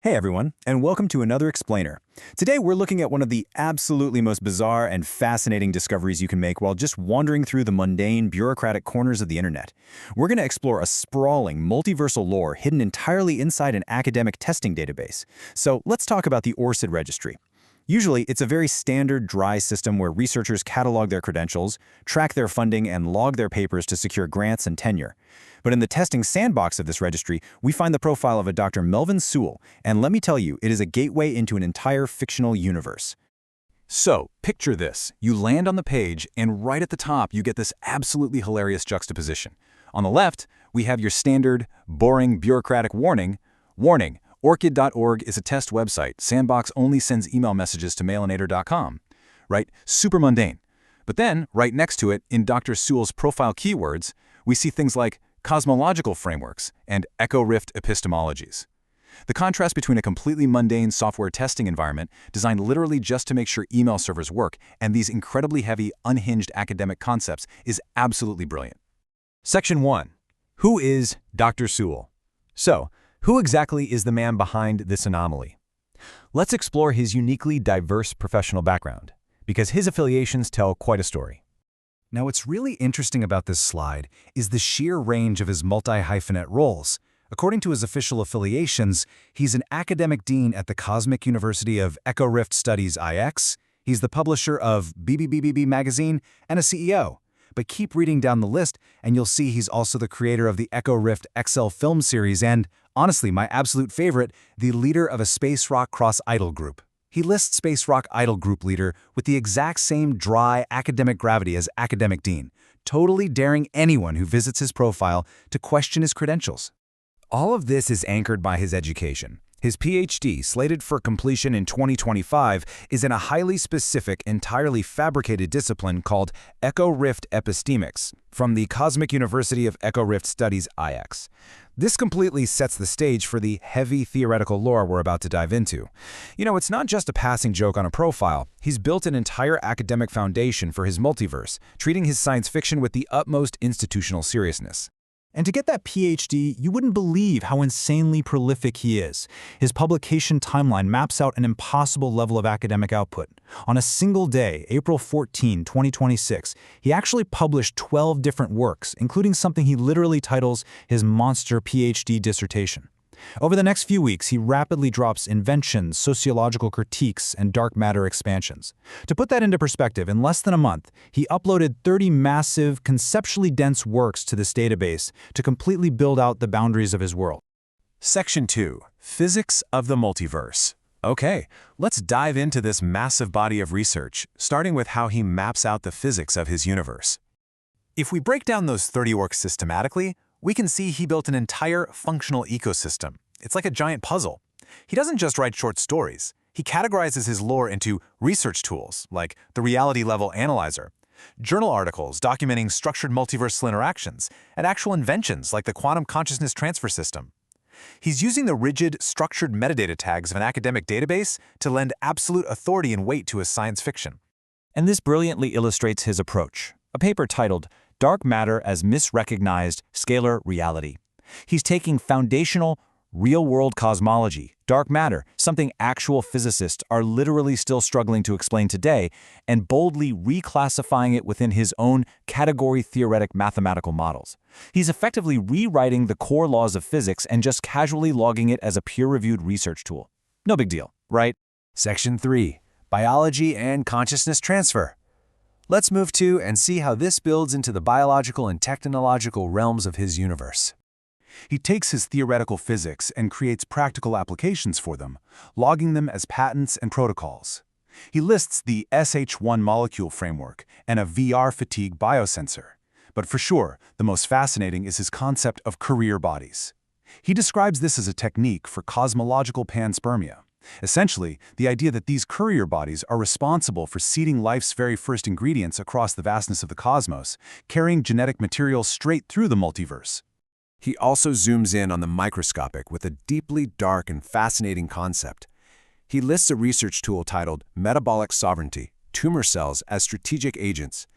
Hey everyone, and welcome to another Explainer. Today we're looking at one of the absolutely most bizarre and fascinating discoveries you can make while just wandering through the mundane, bureaucratic corners of the internet. We're going to explore a sprawling, multiversal lore hidden entirely inside an academic testing database. So let's talk about the ORCID registry. Usually, it's a very standard, dry system where researchers catalog their credentials, track their funding, and log their papers to secure grants and tenure. But in the testing sandbox of this registry, we find the profile of a Dr. Melvin Sewell, and let me tell you, it is a gateway into an entire fictional universe. So, picture this. You land on the page, and right at the top, you get this absolutely hilarious juxtaposition. On the left, we have your standard, boring, bureaucratic warning. Warning, orchid.org is a test website. Sandbox only sends email messages to mailinator.com. Right? Super mundane. But then, right next to it, in Dr. Sewell's profile keywords, we see things like cosmological frameworks and echo-rift epistemologies. The contrast between a completely mundane software testing environment designed literally just to make sure email servers work and these incredibly heavy, unhinged academic concepts is absolutely brilliant. Section 1. Who is Dr. Sewell? So, who exactly is the man behind this anomaly? Let's explore his uniquely diverse professional background, because his affiliations tell quite a story. Now, what's really interesting about this slide is the sheer range of his multi-hyphenate roles. According to his official affiliations, he's an academic dean at the Cosmic University of Echo-Rift Studies IX, he's the publisher of BBBBB magazine, and a CEO. But keep reading down the list, and you'll see he's also the creator of the Echo-Rift XL film series and, honestly, my absolute favorite, the leader of a space rock cross-idol group. He lists Space Rock Idol Group leader with the exact same dry academic gravity as academic dean, totally daring anyone who visits his profile to question his credentials. All of this is anchored by his education. His Ph.D., slated for completion in 2025, is in a highly specific, entirely fabricated discipline called Echo-Rift Epistemics from the Cosmic University of Echo-Rift Studies IX. This completely sets the stage for the heavy theoretical lore we're about to dive into. You know, it's not just a passing joke on a profile. He's built an entire academic foundation for his multiverse, treating his science fiction with the utmost institutional seriousness. And to get that PhD, you wouldn't believe how insanely prolific he is. His publication timeline maps out an impossible level of academic output. On a single day, April 14, 2026, he actually published 12 different works, including something he literally titles his monster PhD dissertation. Over the next few weeks, he rapidly drops inventions, sociological critiques, and dark matter expansions. To put that into perspective, in less than a month, he uploaded 30 massive, conceptually dense works to this database to completely build out the boundaries of his world. Section 2. Physics of the Multiverse. Okay, let's dive into this massive body of research, starting with how he maps out the physics of his universe. If we break down those 30 works systematically, we can see he built an entire functional ecosystem. It's like a giant puzzle. He doesn't just write short stories. He categorizes his lore into research tools, like the Reality Level Analyzer, journal articles documenting structured multiversal interactions, and actual inventions like the quantum consciousness transfer system. He's using the rigid, structured metadata tags of an academic database to lend absolute authority and weight to his science fiction. And this brilliantly illustrates his approach. A paper titled Dark Matter as Misrecognized Scalar Reality. He's taking foundational, real-world cosmology, dark matter, something actual physicists are literally still struggling to explain today, and boldly reclassifying it within his own category-theoretic mathematical models. He's effectively rewriting the core laws of physics and just casually logging it as a peer-reviewed research tool. No big deal, right? Section 3. Biology and Consciousness Transfer. Let's move to and see how this builds into the biological and technological realms of his universe. He takes his theoretical physics and creates practical applications for them, logging them as patents and protocols. He lists the SH1 molecule framework and a VR fatigue biosensor. But for sure, the most fascinating is his concept of career bodies. He describes this as a technique for cosmological panspermia. Essentially, the idea that these courier bodies are responsible for seeding life's very first ingredients across the vastness of the cosmos, carrying genetic material straight through the multiverse. He also zooms in on the microscopic with a deeply dark and fascinating concept. He lists a research tool titled Metabolic Sovereignty, Tumor Cells as Strategic Agents.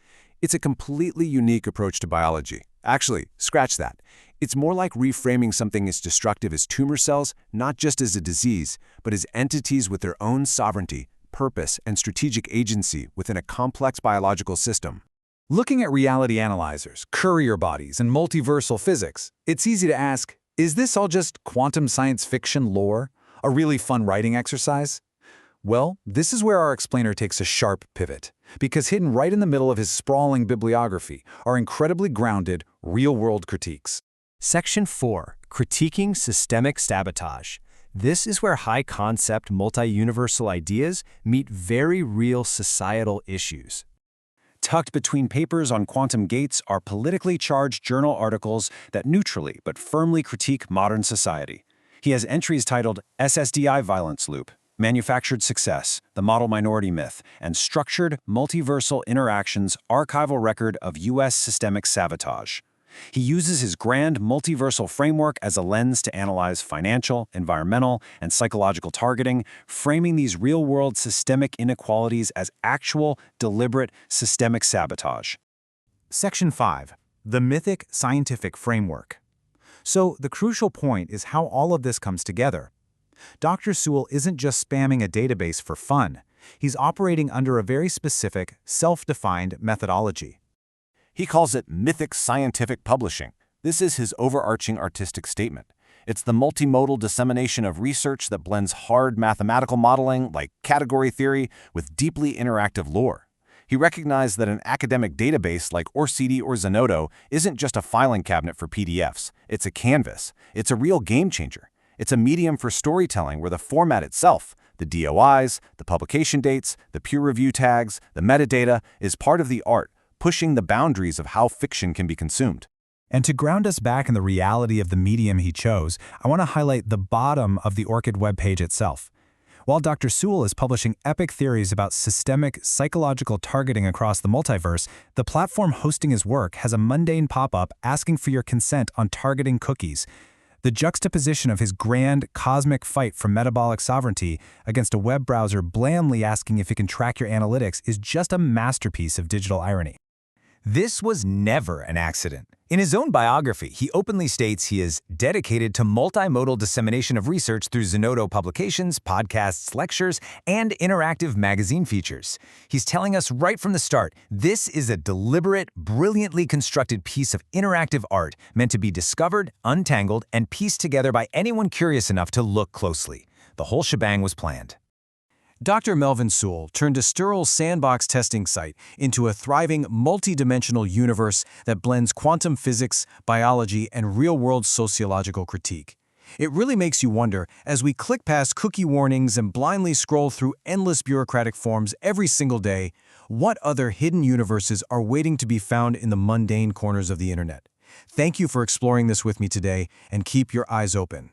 It's a completely unique approach to biology. Actually, scratch that. It's more like reframing something as destructive as tumor cells, not just as a disease, but as entities with their own sovereignty, purpose, and strategic agency within a complex biological system. Looking at reality analyzers, courier bodies, and multiversal physics, it's easy to ask, is this all just quantum science fiction lore? A really fun writing exercise? Well, this is where our explainer takes a sharp pivot, because hidden right in the middle of his sprawling bibliography are incredibly grounded, real-world critiques. Section 4, Critiquing Systemic Sabotage. This is where high-concept, multi-universal ideas meet very real societal issues. Tucked between papers on quantum gates are politically charged journal articles that neutrally but firmly critique modern society. He has entries titled SSDI Violence Loop, Manufactured Success, The Model Minority Myth, and Structured Multiversal Interactions Archival Record of U.S. Systemic Sabotage. He uses his grand multiversal framework as a lens to analyze financial, environmental, and psychological targeting, framing these real-world systemic inequalities as actual, deliberate, systemic sabotage. Section 5. The mythic-scientific framework. So the crucial point is how all of this comes together. Dr. Sewell isn't just spamming a database for fun. He's operating under a very specific, self-defined methodology. He calls it mythic-scientific publishing. This is his overarching artistic statement. It's the multimodal dissemination of research that blends hard mathematical modeling, like category theory, with deeply interactive lore. He recognized that an academic database like ORCID or Zenodo isn't just a filing cabinet for PDFs. It's a canvas. It's a real game changer. It's a medium for storytelling where the format itself, the DOIs, the publication dates, the peer review tags, the metadata, is part of the art, pushing the boundaries of how fiction can be consumed. And to ground us back in the reality of the medium he chose, I want to highlight the bottom of the ORCID webpage itself. While Dr. Sewell is publishing epic theories about systemic psychological targeting across the multiverse, the platform hosting his work has a mundane pop-up asking for your consent on targeting cookies. The juxtaposition of his grand, cosmic fight for metabolic sovereignty against a web browser blandly asking if it can track your analytics is just a masterpiece of digital irony. This was never an accident. In his own biography, he openly states he is dedicated to multimodal dissemination of research through Zenodo publications, podcasts, lectures, and interactive magazine features. He's telling us right from the start, this is a deliberate, brilliantly constructed piece of interactive art meant to be discovered, untangled, and pieced together by anyone curious enough to look closely. The whole shebang was planned. Dr. Melvin Sewell turned a sterile sandbox testing site into a thriving, multidimensional universe that blends quantum physics, biology, and real-world sociological critique. It really makes you wonder, as we click past cookie warnings and blindly scroll through endless bureaucratic forms every single day, what other hidden universes are waiting to be found in the mundane corners of the internet? Thank you for exploring this with me today, and keep your eyes open.